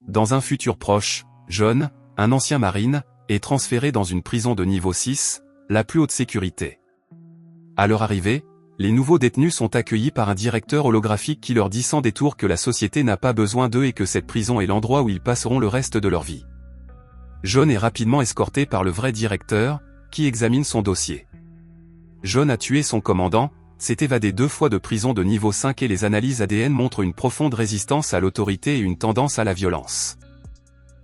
Dans un futur proche, John, un ancien marine, est transféré dans une prison de niveau 6, la plus haute sécurité. À leur arrivée, les nouveaux détenus sont accueillis par un directeur holographique qui leur dit sans détour que la société n'a pas besoin d'eux et que cette prison est l'endroit où ils passeront le reste de leur vie. John est rapidement escorté par le vrai directeur, qui examine son dossier. John a tué son commandant, s'est évadé 2 fois de prison de niveau 5 et les analyses ADN montrent une profonde résistance à l'autorité et une tendance à la violence.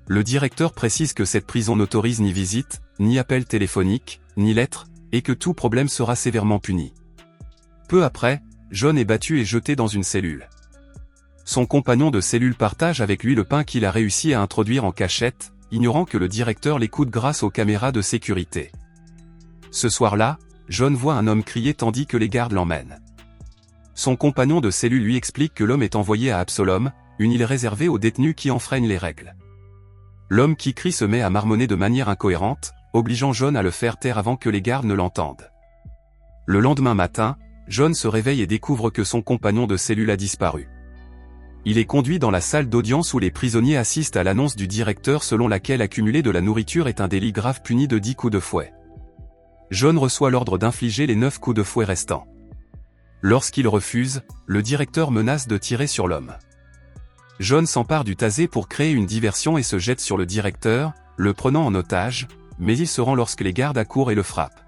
Le directeur précise que cette prison n'autorise ni visite, ni appel téléphonique, ni lettres, et que tout problème sera sévèrement puni. Peu après, John est battu et jeté dans une cellule. Son compagnon de cellule partage avec lui le pain qu'il a réussi à introduire en cachette, ignorant que le directeur l'écoute grâce aux caméras de sécurité. Ce soir-là, John voit un homme crier tandis que les gardes l'emmènent. Son compagnon de cellule lui explique que l'homme est envoyé à Absalom, une île réservée aux détenus qui enfreignent les règles. L'homme qui crie se met à marmonner de manière incohérente, obligeant John à le faire taire avant que les gardes ne l'entendent. Le lendemain matin, John se réveille et découvre que son compagnon de cellule a disparu. Il est conduit dans la salle d'audience où les prisonniers assistent à l'annonce du directeur selon laquelle accumuler de la nourriture est un délit grave puni de 10 coups de fouet. John reçoit l'ordre d'infliger les 9 coups de fouet restants. Lorsqu'il refuse, le directeur menace de tirer sur l'homme. John s'empare du tasé pour créer une diversion et se jette sur le directeur, le prenant en otage, mais il se rend lorsque les gardes accourent et le frappent.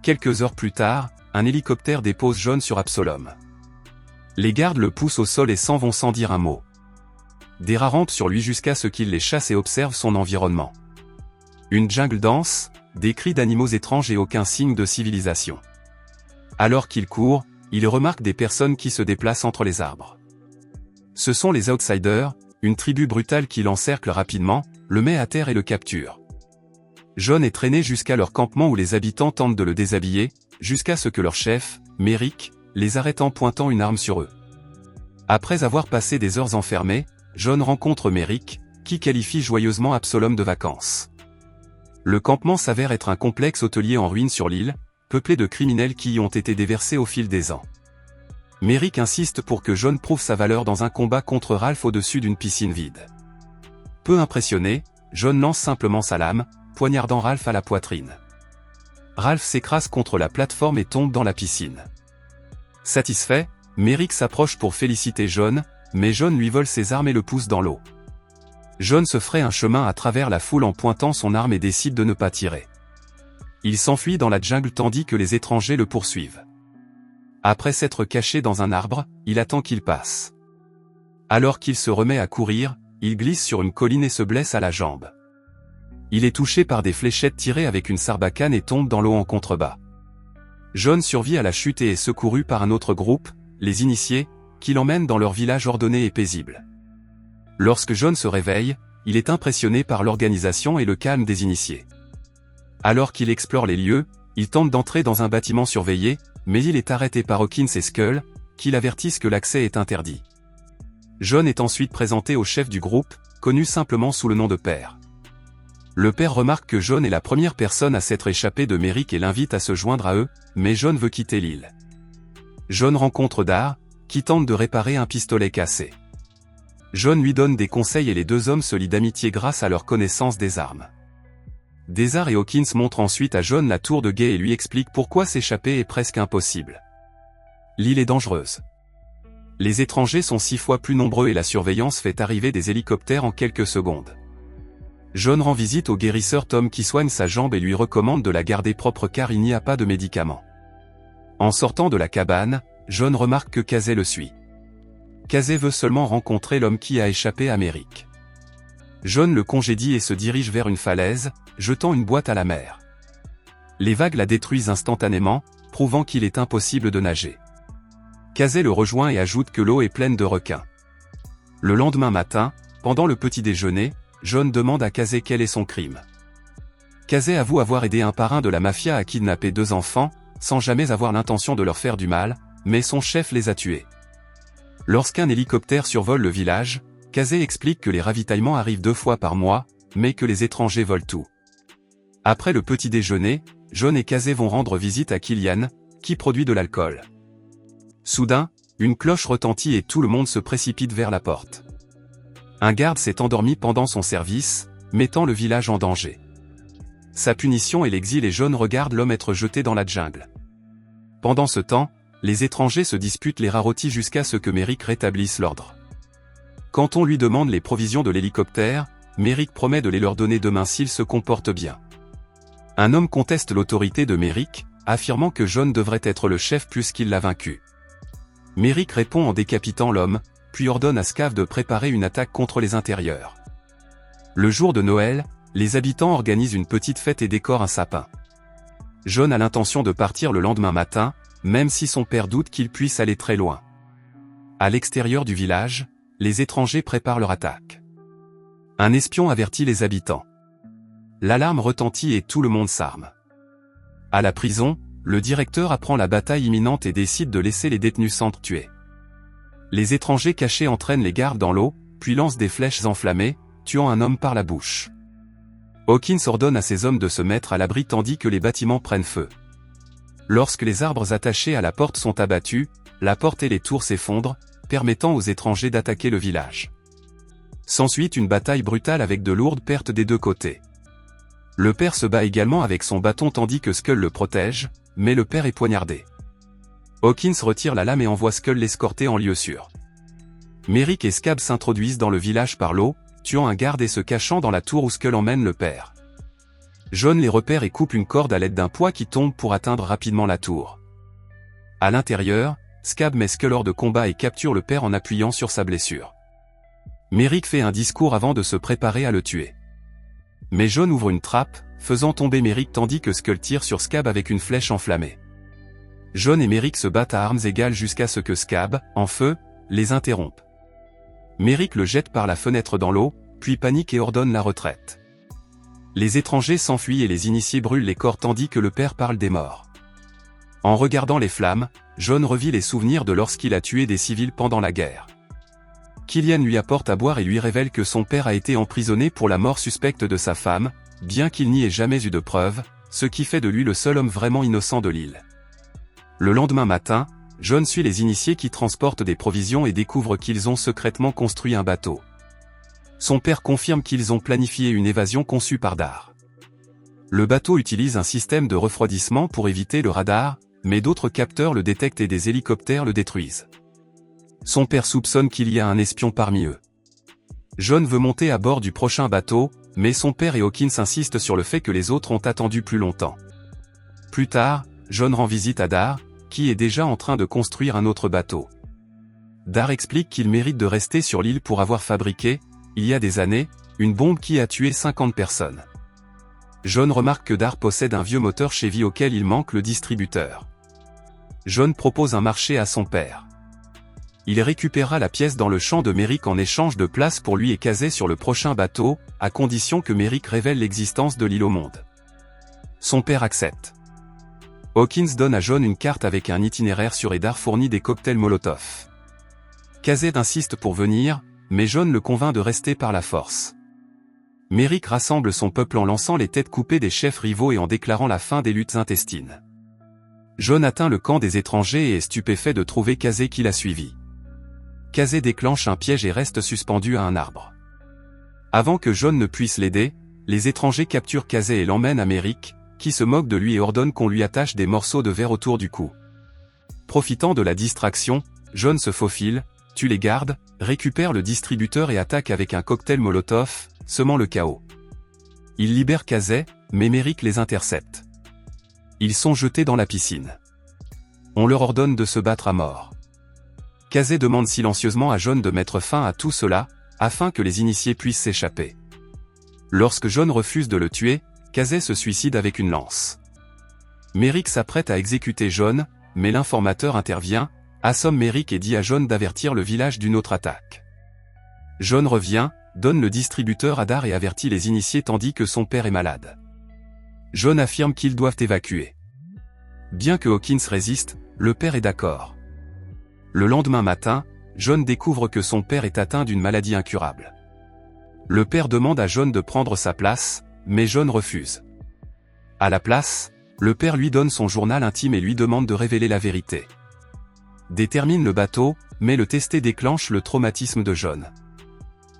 Quelques heures plus tard, un hélicoptère dépose John sur Absalom. Les gardes le poussent au sol et s'en vont sans dire un mot. Des rats rampent sur lui jusqu'à ce qu'il les chasse et observe son environnement. Une jungle dense, des cris d'animaux étranges et aucun signe de civilisation. Alors qu'il court, il remarque des personnes qui se déplacent entre les arbres. Ce sont les Outsiders, une tribu brutale qui l'encercle rapidement, le met à terre et le capture. John est traîné jusqu'à leur campement où les habitants tentent de le déshabiller, jusqu'à ce que leur chef, Merrick, les arrête en pointant une arme sur eux. Après avoir passé des heures enfermés, John rencontre Merrick, qui qualifie joyeusement Absalom de vacances. Le campement s'avère être un complexe hôtelier en ruine sur l'île, peuplé de criminels qui y ont été déversés au fil des ans. Merrick insiste pour que John prouve sa valeur dans un combat contre Ralph au-dessus d'une piscine vide. Peu impressionné, John lance simplement sa lame, poignardant Ralph à la poitrine. Ralph s'écrase contre la plateforme et tombe dans la piscine. Satisfait, Merrick s'approche pour féliciter John, mais John lui vole ses armes et le pousse dans l'eau. John se fraye un chemin à travers la foule en pointant son arme et décide de ne pas tirer. Il s'enfuit dans la jungle tandis que les étrangers le poursuivent. Après s'être caché dans un arbre, il attend qu'il passe. Alors qu'il se remet à courir, il glisse sur une colline et se blesse à la jambe. Il est touché par des fléchettes tirées avec une sarbacane et tombe dans l'eau en contrebas. John survit à la chute et est secouru par un autre groupe, les initiés, qui l'emmènent dans leur village ordonné et paisible. Lorsque John se réveille, il est impressionné par l'organisation et le calme des initiés. Alors qu'il explore les lieux, il tente d'entrer dans un bâtiment surveillé, mais il est arrêté par Hawkins et Skull, qui l'avertissent que l'accès est interdit. John est ensuite présenté au chef du groupe, connu simplement sous le nom de Père. Le père remarque que John est la première personne à s'être échappée de Merrick et l'invite à se joindre à eux, mais John veut quitter l'île. John rencontre Dar, qui tente de réparer un pistolet cassé. John lui donne des conseils et les deux hommes se lient d'amitié grâce à leur connaissance des armes. Dar et Hawkins montrent ensuite à John la tour de guet et lui expliquent pourquoi s'échapper est presque impossible. L'île est dangereuse. Les étrangers sont 6 fois plus nombreux et la surveillance fait arriver des hélicoptères en quelques secondes. John rend visite au guérisseur Tom qui soigne sa jambe et lui recommande de la garder propre car il n'y a pas de médicaments. En sortant de la cabane, John remarque que Casey le suit. Casey veut seulement rencontrer l'homme qui a échappé à Merrick. John le congédie et se dirige vers une falaise, jetant une boîte à la mer. Les vagues la détruisent instantanément, prouvant qu'il est impossible de nager. Casey le rejoint et ajoute que l'eau est pleine de requins. Le lendemain matin, pendant le petit déjeuner, John demande à Casey quel est son crime. Casey avoue avoir aidé un parrain de la mafia à kidnapper 2 enfants, sans jamais avoir l'intention de leur faire du mal, mais son chef les a tués. Lorsqu'un hélicoptère survole le village, Casey explique que les ravitaillements arrivent 2 fois par mois, mais que les étrangers volent tout. Après le petit déjeuner, John et Casey vont rendre visite à Killian, qui produit de l'alcool. Soudain, une cloche retentit et tout le monde se précipite vers la porte. Un garde s'est endormi pendant son service, mettant le village en danger. Sa punition est l'exil et John regarde l'homme être jeté dans la jungle. Pendant ce temps, les étrangers se disputent les rareties jusqu'à ce que Merrick rétablisse l'ordre. Quand on lui demande les provisions de l'hélicoptère, Merrick promet de les leur donner demain s'ils se comportent bien. Un homme conteste l'autorité de Merrick, affirmant que John devrait être le chef puisqu'il l'a vaincu. Merrick répond en décapitant l'homme, puis ordonne à Scav de préparer une attaque contre les intérieurs. Le jour de Noël, les habitants organisent une petite fête et décorent un sapin. John a l'intention de partir le lendemain matin, même si son père doute qu'il puisse aller très loin. À l'extérieur du village, les étrangers préparent leur attaque. Un espion avertit les habitants. L'alarme retentit et tout le monde s'arme. À la prison, le directeur apprend la bataille imminente et décide de laisser les détenus s'entretuer. Les étrangers cachés entraînent les gardes dans l'eau, puis lancent des flèches enflammées, tuant un homme par la bouche. Hawkins ordonne à ses hommes de se mettre à l'abri tandis que les bâtiments prennent feu. Lorsque les arbres attachés à la porte sont abattus, la porte et les tours s'effondrent, permettant aux étrangers d'attaquer le village. S'ensuit une bataille brutale avec de lourdes pertes des deux côtés. Le père se bat également avec son bâton tandis que Skull le protège, mais le père est poignardé. Hawkins retire la lame et envoie Skull l'escorter en lieu sûr. Merrick et Scab s'introduisent dans le village par l'eau, tuant un garde et se cachant dans la tour où Skull emmène le père. John les repère et coupe une corde à l'aide d'un poids qui tombe pour atteindre rapidement la tour. À l'intérieur, Scab met Skull hors de combat et capture le père en appuyant sur sa blessure. Merrick fait un discours avant de se préparer à le tuer. Mais John ouvre une trappe, faisant tomber Merrick tandis que Skull tire sur Scab avec une flèche enflammée. John et Merrick se battent à armes égales jusqu'à ce que Scab, en feu, les interrompe. Merrick le jette par la fenêtre dans l'eau, puis panique et ordonne la retraite. Les étrangers s'enfuient et les initiés brûlent les corps tandis que le père parle des morts. En regardant les flammes, John revit les souvenirs de lorsqu'il a tué des civils pendant la guerre. Killian lui apporte à boire et lui révèle que son père a été emprisonné pour la mort suspecte de sa femme, bien qu'il n'y ait jamais eu de preuves, ce qui fait de lui le seul homme vraiment innocent de l'île. Le lendemain matin, John suit les initiés qui transportent des provisions et découvre qu'ils ont secrètement construit un bateau. Son père confirme qu'ils ont planifié une évasion conçue par Dar. Le bateau utilise un système de refroidissement pour éviter le radar, mais d'autres capteurs le détectent et des hélicoptères le détruisent. Son père soupçonne qu'il y a un espion parmi eux. John veut monter à bord du prochain bateau, mais son père et Hawkins insistent sur le fait que les autres ont attendu plus longtemps. Plus tard, John rend visite à Dar, qui est déjà en train de construire un autre bateau. Dar explique qu'il mérite de rester sur l'île pour avoir fabriqué, il y a des années, une bombe qui a tué 50 personnes. John remarque que Dar possède un vieux moteur Chevy auquel il manque le distributeur. John propose un marché à son père. Il récupérera la pièce dans le champ de Merrick en échange de place pour lui et Casey sur le prochain bateau, à condition que Merrick révèle l'existence de l'île au monde. Son père accepte. Hawkins donne à John une carte avec un itinéraire sur et Dar fournit des cocktails Molotov. Casey insiste pour venir, mais John le convainc de rester par la force. Merrick rassemble son peuple en lançant les têtes coupées des chefs rivaux et en déclarant la fin des luttes intestines. John atteint le camp des étrangers et est stupéfait de trouver Casey qui l'a suivi. Casey déclenche un piège et reste suspendu à un arbre. Avant que John ne puisse l'aider, les étrangers capturent Casey et l'emmènent à Merrick, qui se moque de lui et ordonne qu'on lui attache des morceaux de verre autour du cou. Profitant de la distraction, John se faufile, tue les gardes, récupère le distributeur et attaque avec un cocktail Molotov, semant le chaos. Il libère Casey, mais Merrick les intercepte. Ils sont jetés dans la piscine. On leur ordonne de se battre à mort. Casey demande silencieusement à John de mettre fin à tout cela, afin que les initiés puissent s'échapper. Lorsque John refuse de le tuer, Casey se suicide avec une lance. Merrick s'apprête à exécuter John, mais l'informateur intervient, assomme Merrick et dit à John d'avertir le village d'une autre attaque. John revient, donne le distributeur à Dar et avertit les initiés tandis que son père est malade. John affirme qu'ils doivent évacuer. Bien que Hawkins résiste, le père est d'accord. Le lendemain matin, John découvre que son père est atteint d'une maladie incurable. Le père demande à John de prendre sa place, mais John refuse. À la place, le père lui donne son journal intime et lui demande de révéler la vérité. Détermine le bateau, mais le testé déclenche le traumatisme de John.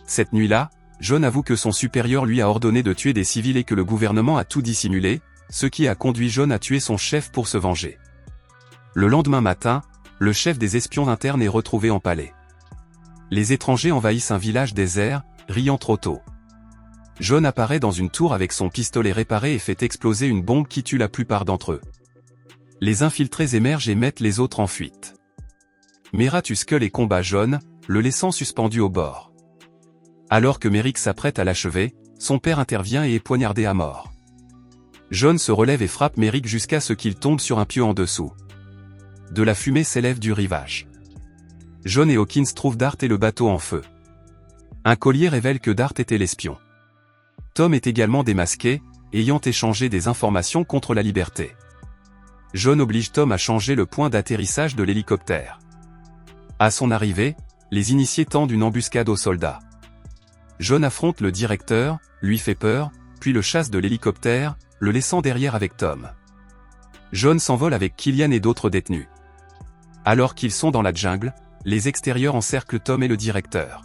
Cette nuit-là, John avoue que son supérieur lui a ordonné de tuer des civils et que le gouvernement a tout dissimulé, ce qui a conduit John à tuer son chef pour se venger. Le lendemain matin, le chef des espions internes est retrouvé empalé. Les étrangers envahissent un village désert, riant trop tôt. John apparaît dans une tour avec son pistolet réparé et fait exploser une bombe qui tue la plupart d'entre eux. Les infiltrés émergent et mettent les autres en fuite. Mera tue Skull et combat John, le laissant suspendu au bord. Alors que Merrick s'apprête à l'achever, son père intervient et est poignardé à mort. John se relève et frappe Merrick jusqu'à ce qu'il tombe sur un pieu en dessous. De la fumée s'élève du rivage. John et Hawkins trouvent Dart et le bateau en feu. Un collier révèle que Dart était l'espion. Tom est également démasqué, ayant échangé des informations contre la liberté. John oblige Tom à changer le point d'atterrissage de l'hélicoptère. À son arrivée, les initiés tendent une embuscade aux soldats. John affronte le directeur, lui fait peur, puis le chasse de l'hélicoptère, le laissant derrière avec Tom. John s'envole avec Killian et d'autres détenus. Alors qu'ils sont dans la jungle, les extérieurs encerclent Tom et le directeur.